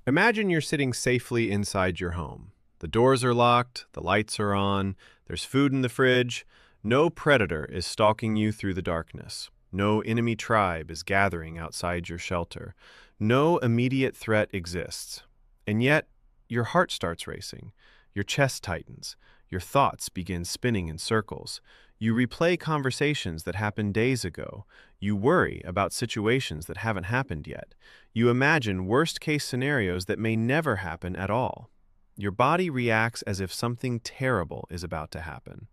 Imagine you're sitting safely inside your home. The doors are locked, the lights are on, there's food in the fridge. No predator is stalking you through the darkness. No enemy tribe is gathering outside your shelter. No immediate threat exists. And yet, your heart starts racing. Your chest tightens. Your thoughts begin spinning in circles. You replay conversations that happened days ago. You worry about situations that haven't happened yet. You imagine worst-case scenarios that may never happen at all. Your body reacts as if something terrible is about to happen.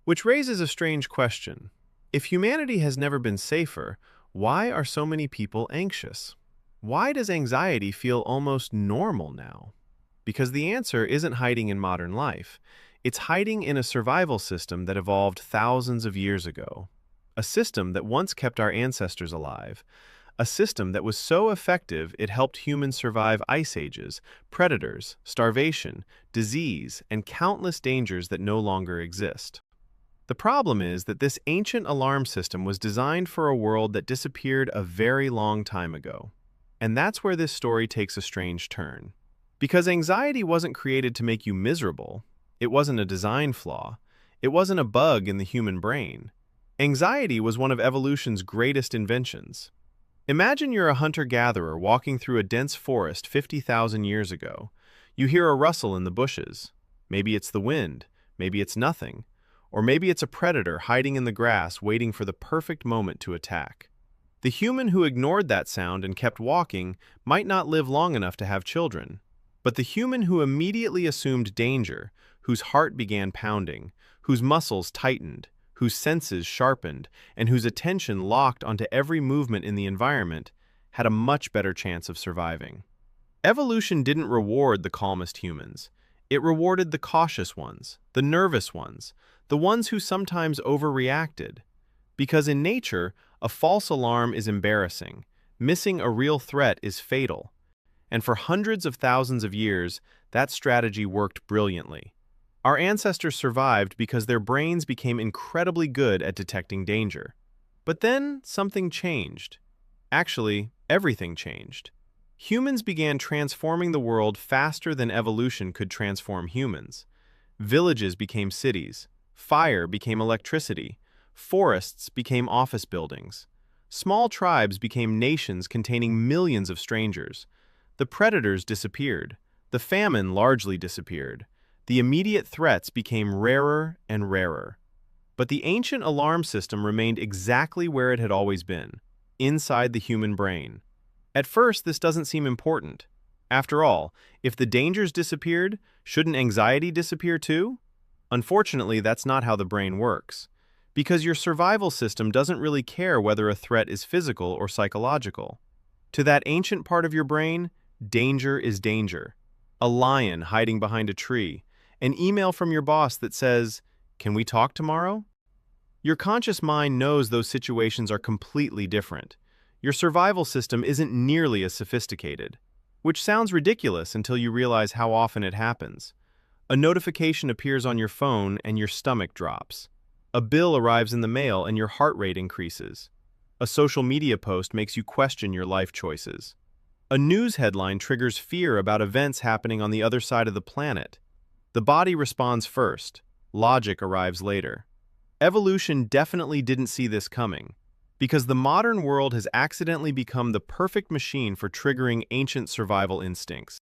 Which raises a strange question. If humanity has never been safer, why are so many people anxious? Why does anxiety feel almost normal now? Because the answer isn't hiding in modern life. It's hiding in a survival system that evolved thousands of years ago. A system that once kept our ancestors alive. A system that was so effective it helped humans survive ice ages, predators, starvation, disease, and countless dangers that no longer exist. The problem is that this ancient alarm system was designed for a world that disappeared a very long time ago. And that's where this story takes a strange turn. Because anxiety wasn't created to make you miserable. It wasn't a design flaw. It wasn't a bug in the human brain. Anxiety was one of evolution's greatest inventions. Imagine you're a hunter-gatherer walking through a dense forest 50,000 years ago. You hear a rustle in the bushes. Maybe it's the wind, maybe it's nothing, or maybe it's a predator hiding in the grass waiting for the perfect moment to attack. The human who ignored that sound and kept walking might not live long enough to have children. But the human who immediately assumed danger, whose heart began pounding, whose muscles tightened, whose senses sharpened, and whose attention locked onto every movement in the environment, had a much better chance of surviving. Evolution didn't reward the calmest humans. It rewarded the cautious ones, the nervous ones, the ones who sometimes overreacted. Because in nature, a false alarm is embarrassing. Missing a real threat is fatal. And for hundreds of thousands of years, that strategy worked brilliantly. Our ancestors survived because their brains became incredibly good at detecting danger. But then something changed. Actually, everything changed. Humans began transforming the world faster than evolution could transform humans. Villages became cities. Fire became electricity. Forests became office buildings. Small tribes became nations containing millions of strangers. The predators disappeared. The famine largely disappeared. The immediate threats became rarer and rarer. But the ancient alarm system remained exactly where it had always been, inside the human brain. At first, this doesn't seem important. After all, if the dangers disappeared, shouldn't anxiety disappear too? Unfortunately, that's not how the brain works. Because your survival system doesn't really care whether a threat is physical or psychological. To that ancient part of your brain, danger is danger. A lion hiding behind a tree. An email from your boss that says, "Can we talk tomorrow?" Your conscious mind knows those situations are completely different. Your survival system isn't nearly as sophisticated. Which sounds ridiculous until you realize how often it happens. A notification appears on your phone and your stomach drops. A bill arrives in the mail and your heart rate increases. A social media post makes you question your life choices. A news headline triggers fear about events happening on the other side of the planet. The body responds first. Logic arrives later. Evolution definitely didn't see this coming, because the modern world has accidentally become the perfect machine for triggering ancient survival instincts.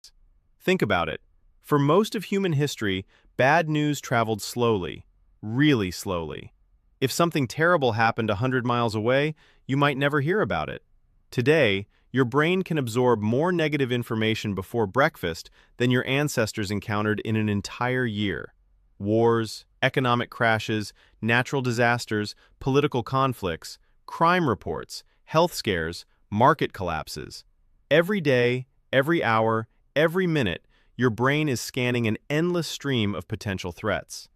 Think about it. For most of human history, bad news traveled slowly, really slowly. If something terrible happened 100 miles away, you might never hear about it. Today, your brain can absorb more negative information before breakfast than your ancestors encountered in an entire year. Wars, economic crashes, natural disasters, political conflicts, crime reports, health scares, market collapses. Every day, every hour, every minute, your brain is scanning an endless stream of potential threats.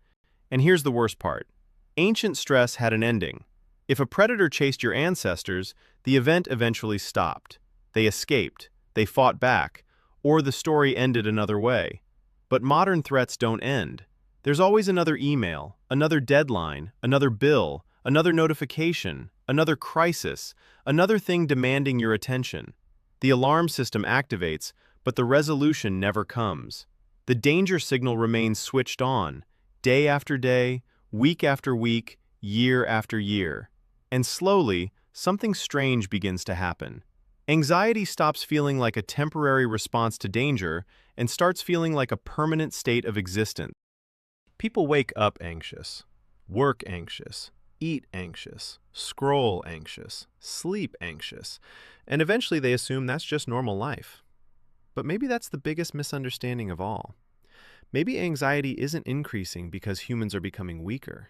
And here's the worst part. Ancient stress had an ending. If a predator chased your ancestors, the event eventually stopped. They escaped, they fought back, or the story ended another way. But modern threats don't end. There's always another email, another deadline, another bill, another notification, another crisis, another thing demanding your attention. The alarm system activates, but the resolution never comes. The danger signal remains switched on, day after day, week after week, year after year. And slowly, something strange begins to happen. Anxiety stops feeling like a temporary response to danger and starts feeling like a permanent state of existence. People wake up anxious, work anxious, eat anxious, scroll anxious, sleep anxious, and eventually they assume that's just normal life. But maybe that's the biggest misunderstanding of all. Maybe anxiety isn't increasing because humans are becoming weaker.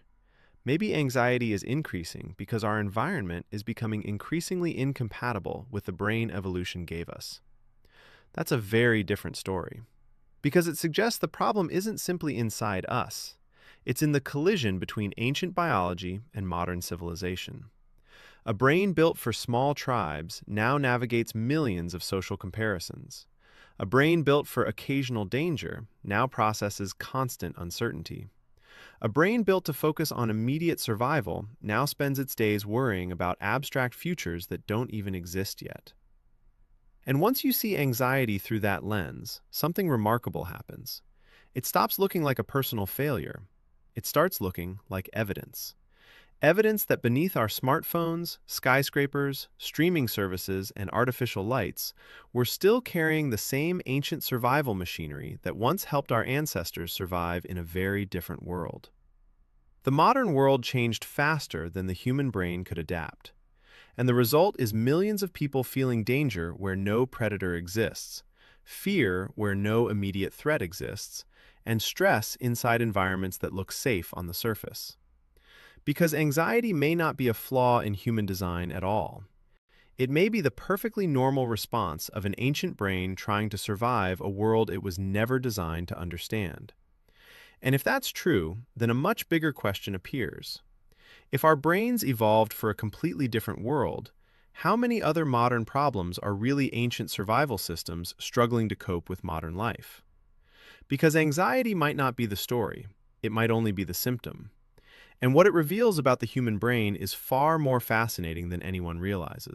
Maybe anxiety is increasing because our environment is becoming increasingly incompatible with the brain evolution gave us. That's a very different story, because it suggests the problem isn't simply inside us. It's in the collision between ancient biology and modern civilization. A brain built for small tribes now navigates millions of social comparisons. A brain built for occasional danger now processes constant uncertainty. A brain built to focus on immediate survival now spends its days worrying about abstract futures that don't even exist yet. And once you see anxiety through that lens, something remarkable happens. It stops looking like a personal failure. It starts looking like evidence. Evidence that beneath our smartphones, skyscrapers, streaming services, and artificial lights, we're still carrying the same ancient survival machinery that once helped our ancestors survive in a very different world. The modern world changed faster than the human brain could adapt, and the result is millions of people feeling danger where no predator exists, fear where no immediate threat exists, and stress inside environments that look safe on the surface. Because anxiety may not be a flaw in human design at all. It may be the perfectly normal response of an ancient brain trying to survive a world it was never designed to understand. And if that's true, then a much bigger question appears. If our brains evolved for a completely different world, how many other modern problems are really ancient survival systems struggling to cope with modern life? Because anxiety might not be the story, it might only be the symptom. And what it reveals about the human brain is far more fascinating than anyone realizes.